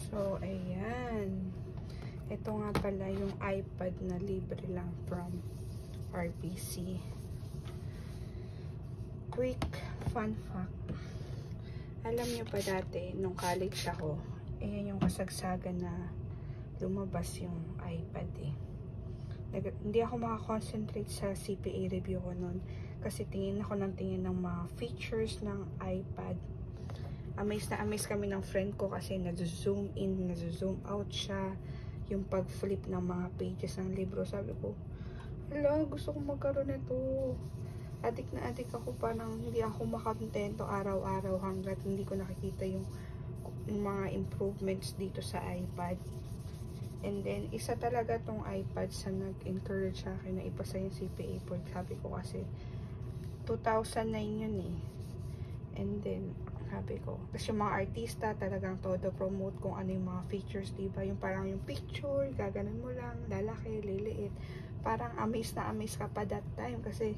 So, ayan. Ito nga pala yung iPad na libre lang from RBC. Quick fun fact. Alam nyo pa dati, nung college ako, ayan yung kasagsagan na lumabas yung iPad eh. Hindi ako makakonsentrate sa CPA review ko nun kasi tingin ako ng tingin ng mga features ng iPad. Amazed na amazed kami ng friend ko kasi nag-zoom in, nag-zoom out siya. Yung pag-flip ng mga pages ng libro. Sabi ko, hala, gusto ko magkaroon nito. Adik na adik ako, parang hindi ako makakontento araw-araw hanggat hindi ko nakikita yung mga improvements dito sa iPad. And then, isa talaga tong iPad sa nag-encourage sa akin na ipasa yung CPA board. Sabi ko kasi, 2009 yun eh. And then, sabi ko, tapos yung mga artista talagang todo promote kung ano yung mga features, diba? Yung parang yung picture, gaganon mo lang, lalaki, liliit. Parang amazed na amazed ka pa that time kasi,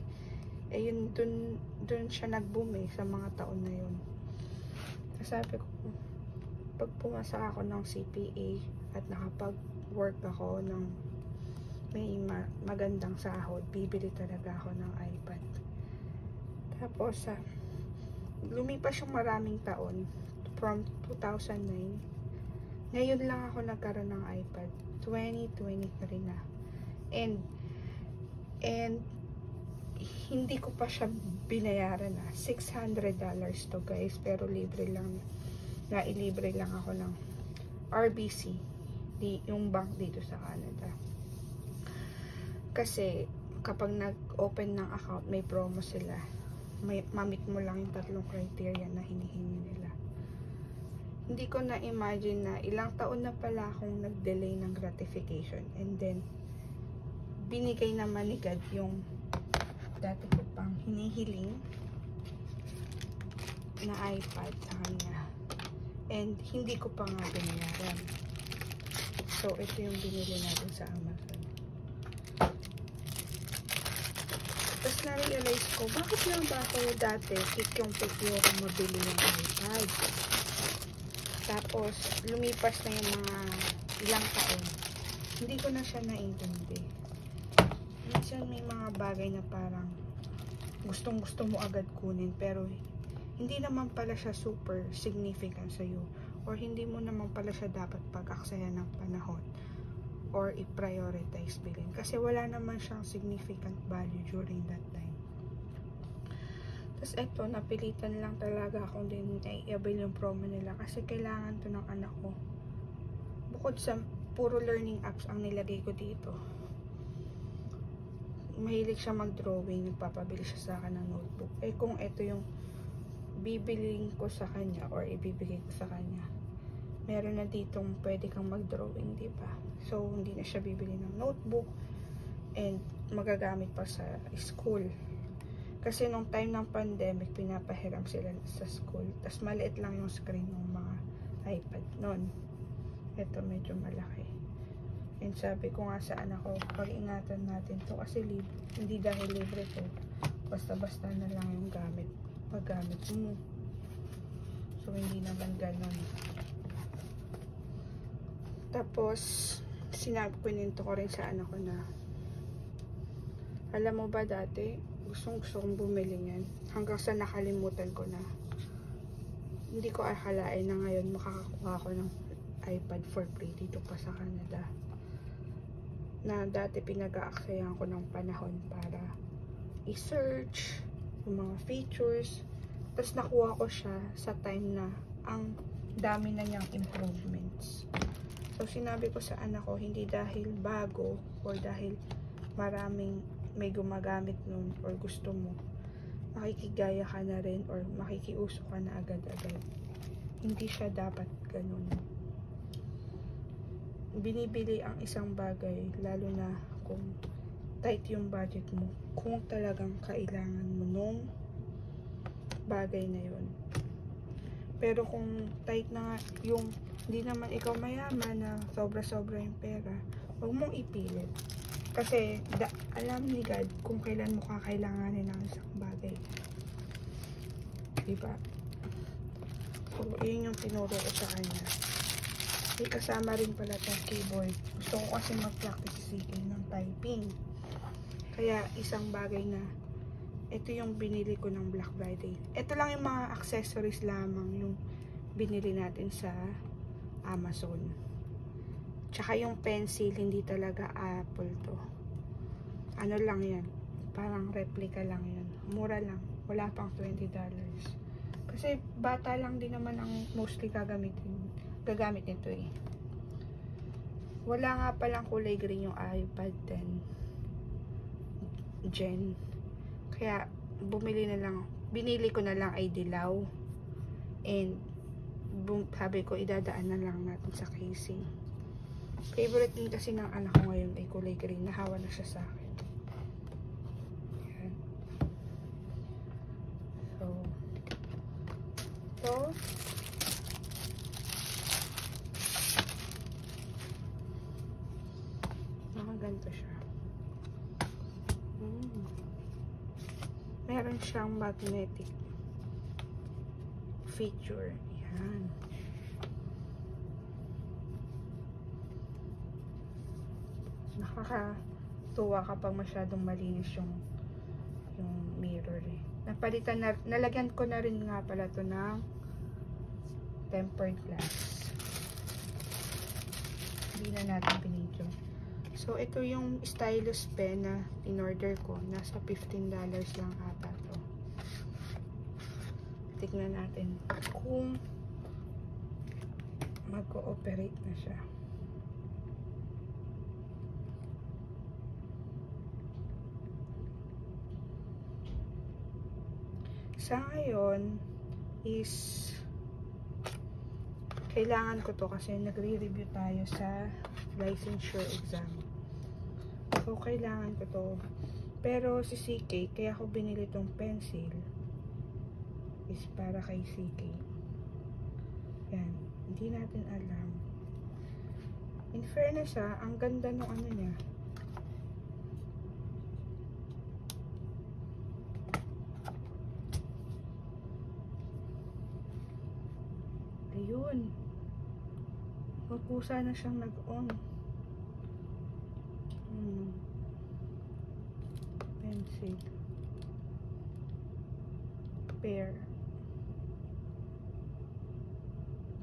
eh yun, dun siya nag-boom eh, sa mga taon na yun. Tapos sabi ko, pag pumasa ako ng CPA at nakapag-work ako ng may magandang sahod, bibili talaga ako ng iPad. Tapos, lumipas yung maraming taon from 2009. Ngayon lang ako nagkaroon ng iPad. 2023 na. And hindi ko pa siya binayaran na. $600 to guys. Pero libre lang. Nailibre lang ako ng RBC. Yung bank dito sa Canada. Kasi kapag nag-open ng account, may promo sila. Mamit mo lang yung 3 criteria na hinihingi nila. Hindi ko na-imagine na ilang taon na pala akong nag-delay ng gratification. And then, binigay naman ni God yung dati ko pang hinihiling na iPad sa kanya. And hindi ko pa nga binayaran. So, ito yung binili natin sa Amazon. Tapos na-realize ko, bakit lang ba ako dati yung mabili ng iPad? Tapos, lumipas na yung mga ilang taon. Hindi ko na siya naintindi. Minsan may mga bagay na parang gustong-gusto mo agad kunin, pero hindi naman pala siya super significant sa'yo. Or hindi mo naman pala siya dapat pag-aksaya ng panahon. Or i-prioritize bilhin. Kasi wala naman siyang significant value during that time. Tapos eto, napilitan lang talaga akong din i-avail yung promo nila. Kasi kailangan to ng anak ko. Bukod sa puro learning apps ang nilagay ko dito. Mahilig siya mag-drawing. Nagpapabili siya sa akin ng notebook. Eh kung eto yung bibiling ko sa kanya or ibibigay ko sa kanya, meron na ditong pwede kang mag-drawing, diba? So, hindi na siya bibili ng notebook and magagamit pa sa school. Kasi nung time ng pandemic, pinapahiram sila sa school. Tapos maliit lang yung screen ng mga iPad nun. Ito medyo malaki. And sabi ko nga sa anak ko, pag-ingatan natin to kasi hindi dahil libre to. Basta-basta na lang yung paggamit mo. So, hindi naman ganun. Tapos, kininto ko rin sa anak ko na, alam mo ba dati, gusto kong bumili niyan. Hanggang sa nakalimutan ko na, hindi ko akalain na ngayon makakakuha ko ng iPad for free dito pa sa Canada. Na dati pinag-aaksayan ko ng panahon para i-search yung mga features. Tapos nakuha ko siya sa time na ang dami na niyang improvements. So, sinabi ko sa anak ko, hindi dahil bago or dahil maraming may gumagamit nun or gusto mo, makikigaya ka na rin or makikiuso ka na agad-agad. Hindi siya dapat ganun. Binibili ang isang bagay, lalo na kung tight yung budget mo, kung talagang kailangan mo nung bagay na yun. Pero kung tight na yung hindi naman ikaw mayaman na sobra-sobra yung pera, huwag mong ipilit. Kasi alam ni God kung kailan mo kakailanganin ng isang bagay. Diba? So, yun yung tinuro ko sa kanya. May kasama rin pala itong keyboard. Gusto ko kasi mag-practice si CK ng typing. Kaya isang bagay na ito yung binili ko ng Black Friday. Ito lang yung mga accessories lamang yung binili natin sa Amazon. Tsaka yung pencil, hindi talaga Apple to. Ano lang yan. Parang replica lang yan. Mura lang. Wala pang $20. Kasi bata lang din naman ang mostly gagamit nito eh. Wala nga palang kulay green yung iPad 10 Gen. Kaya binili ko na lang ay dilaw. And sabi ko idadaan na lang natin sa casing. Favorite din kasi ng anak ko ngayon ay kulay green. Nahawa na siya sa akin. Ayan. So ganito siya. Meron siyang magnetic feature. Yan. Nakakatuwa kapag masyadong malinis yung mirror eh. Nalagyan ko na rin nga pala to ng tempered glass. Hindi na natin pinidyo. So, ito yung stylus pen na in-order ko. Nasa $15 lang ata to. Tignan natin kung mag-cooperate na siya. Sa ngayon is kailangan ko to kasi nagre-review tayo sa licensure exam. So, kailangan ko to. Pero si CK, kaya ako binili tong pencil is para kay CK. Yan. Hindi natin alam. In fairness ang ganda ng ano niya. Ayun. Magkusa na siyang nag-on. Pencil. Pair.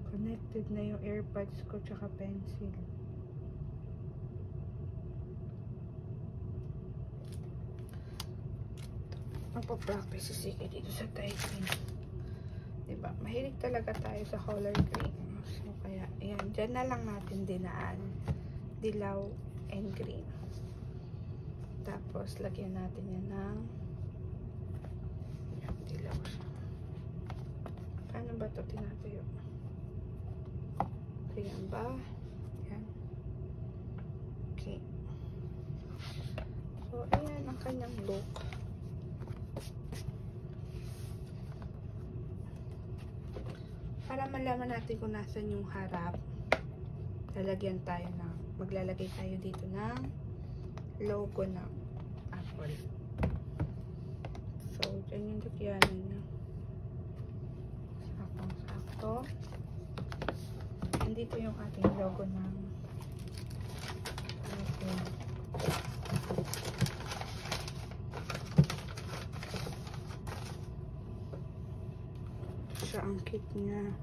Connected na yung AirPods ko tsaka pencil. Magpa-practice si CK dito sa typing. Diba? Mahilig talaga tayo sa color green. So, kaya, ayan. Diyan na lang natin dinaan. Dilaw and green. Tapos, lagyan natin yan ng yan, dilaw siya. Paano ba ito tinatayo? Ayan ba? Ayan. Okay. So, ayan ang kanyang look. Para malaman natin kung nasan yung harap, maglalagay tayo dito ng logo ng Apple. So, dyan yung lagyanan niya. Sakto. Andito yung ating logo ng Apple. Siya ang kit niya.